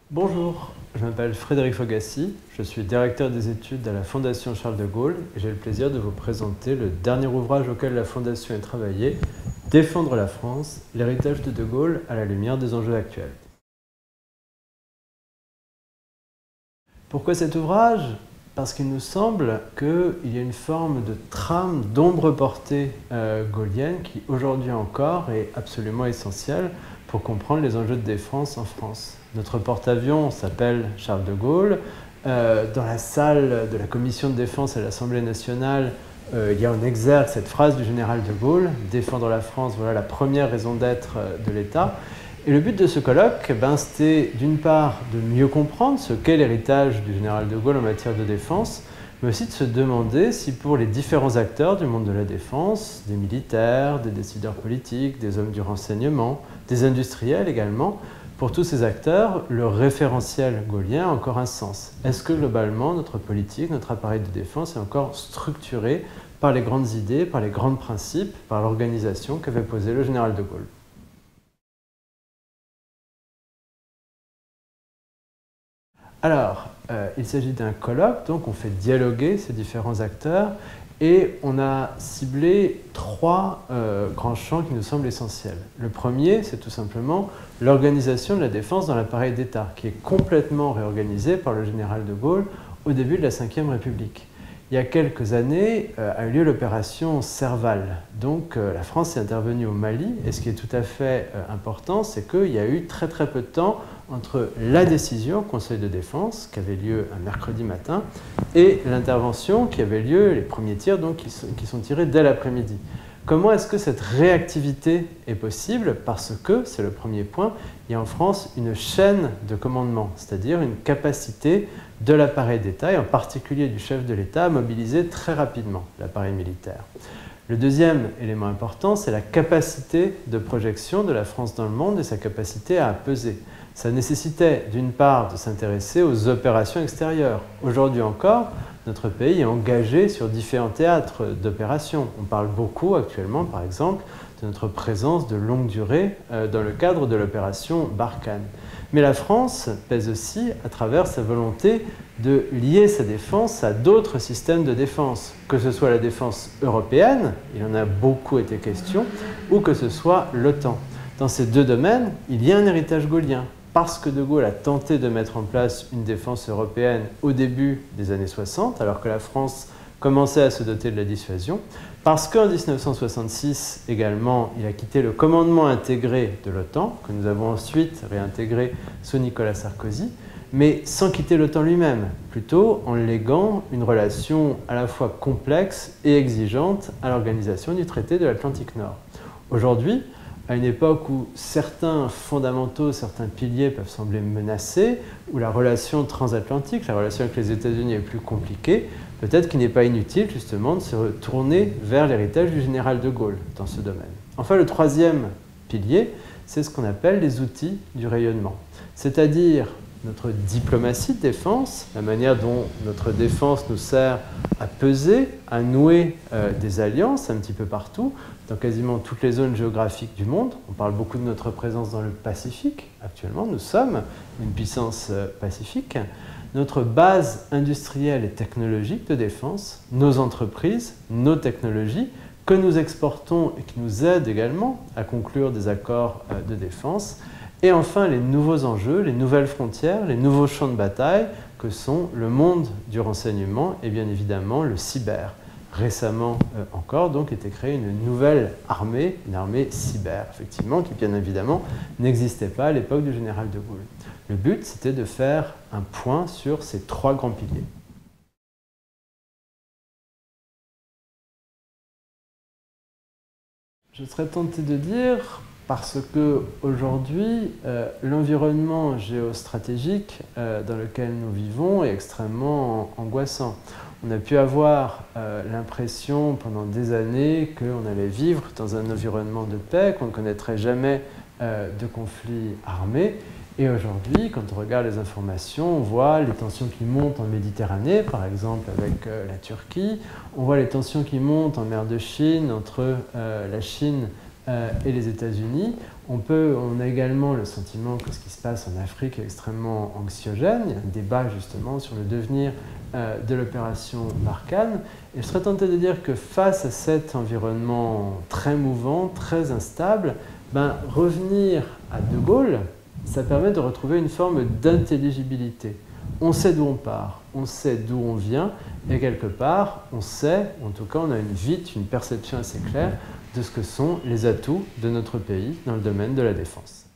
Bonjour, je m'appelle Frédéric Fogassi, je suis directeur des études à la Fondation Charles de Gaulle et j'ai le plaisir de vous présenter le dernier ouvrage auquel la Fondation a travaillé, Défendre la France, l'héritage de Gaulle à la lumière des enjeux actuels. Pourquoi cet ouvrage ? Parce qu'il nous semble qu'il y a une forme de trame d'ombre portée gaulienne qui aujourd'hui encore est absolument essentielle pour comprendre les enjeux de défense en France. Notre porte-avions s'appelle Charles de Gaulle. Dans la salle de la commission de défense à l'Assemblée nationale, il y a en exergue cette phrase du général de Gaulle, « Défendre la France, voilà la première raison d'être de l'État ». Et le but de ce colloque, c'était d'une part de mieux comprendre ce qu'est l'héritage du général de Gaulle en matière de défense, mais aussi de se demander si pour les différents acteurs du monde de la défense, des militaires, des décideurs politiques, des hommes du renseignement, des industriels également, pour tous ces acteurs, le référentiel gaulien a encore un sens. Est-ce que globalement notre politique, notre appareil de défense est encore structuré par les grandes idées, par les grands principes, par l'organisation qu'avait posée le général de Gaulle ? Alors, il s'agit d'un colloque, donc on fait dialoguer ces différents acteurs et on a ciblé trois grands champs qui nous semblent essentiels. Le premier, c'est tout simplement l'organisation de la défense dans l'appareil d'État, qui est complètement réorganisée par le général de Gaulle au début de la Ve République. Il y a quelques années a eu lieu l'opération Serval. Donc la France est intervenue au Mali et ce qui est tout à fait important, c'est qu'il y a eu très peu de temps entre la décision au Conseil de défense, qui avait lieu un mercredi matin, et l'intervention qui avait lieu, les premiers tirs donc, qui sont tirés dès l'après-midi. Comment est-ce que cette réactivité est possible ? Parce que, c'est le premier point, il y a en France une chaîne de commandement, c'est-à-dire une capacité de l'appareil d'État, et en particulier du chef de l'État, à mobiliser très rapidement l'appareil militaire. Le deuxième élément important, c'est la capacité de projection de la France dans le monde et sa capacité à peser. Ça nécessitait d'une part de s'intéresser aux opérations extérieures. Aujourd'hui encore, notre pays est engagé sur différents théâtres d'opérations. On parle beaucoup actuellement, par exemple, de notre présence de longue durée dans le cadre de l'opération Barkhane. Mais la France pèse aussi à travers sa volonté de lier sa défense à d'autres systèmes de défense, que ce soit la défense européenne, il en a beaucoup été question, ou que ce soit l'OTAN. Dans ces deux domaines, il y a un héritage gaulien. Parce que de Gaulle a tenté de mettre en place une défense européenne au début des années 60, alors que la France commençait à se doter de la dissuasion, parce qu'en 1966 également, il a quitté le commandement intégré de l'OTAN, que nous avons ensuite réintégré sous Nicolas Sarkozy, mais sans quitter l'OTAN lui-même, plutôt en léguant une relation à la fois complexe et exigeante à l'organisation du traité de l'Atlantique Nord. Aujourd'hui, à une époque où certains fondamentaux, certains piliers peuvent sembler menacés, où la relation transatlantique, la relation avec les États-Unis est plus compliquée, peut-être qu'il n'est pas inutile justement de se retourner vers l'héritage du général de Gaulle dans ce domaine. Enfin, le troisième pilier, c'est ce qu'on appelle les outils du rayonnement, c'est-à-dire notre diplomatie de défense, la manière dont notre défense nous sert à peser, à nouer des alliances un petit peu partout, dans quasiment toutes les zones géographiques du monde. On parle beaucoup de notre présence dans le Pacifique. Actuellement, nous sommes une puissance pacifique. Notre base industrielle et technologique de défense, nos entreprises, nos technologies, que nous exportons et qui nous aident également à conclure des accords de défense. Et enfin, les nouveaux enjeux, les nouvelles frontières, les nouveaux champs de bataille que sont le monde du renseignement et bien évidemment le cyber. Récemment encore, donc, était créée une nouvelle armée, une armée cyber, effectivement, qui bien évidemment n'existait pas à l'époque du général de Gaulle. Le but, c'était de faire un point sur ces trois grands piliers. Je serais tenté de dire, parce qu'aujourd'hui, l'environnement géostratégique dans lequel nous vivons est extrêmement angoissant. On a pu avoir l'impression pendant des années qu'on allait vivre dans un environnement de paix, qu'on ne connaîtrait jamais de conflits armés. Et aujourd'hui, quand on regarde les informations, on voit les tensions qui montent en Méditerranée, par exemple avec la Turquie. On voit les tensions qui montent en mer de Chine entre la Chine et les États-Unis. On a également le sentiment que ce qui se passe en Afrique est extrêmement anxiogène. Il y a un débat justement sur le devenir de l'opération Barkhane. Et je serais tenté de dire que face à cet environnement très mouvant, très instable, revenir à De Gaulle, ça permet de retrouver une forme d'intelligibilité. On sait d'où on part, on sait d'où on vient, et quelque part, on sait, en tout cas, on a une perception assez claire de ce que sont les atouts de notre pays dans le domaine de la défense.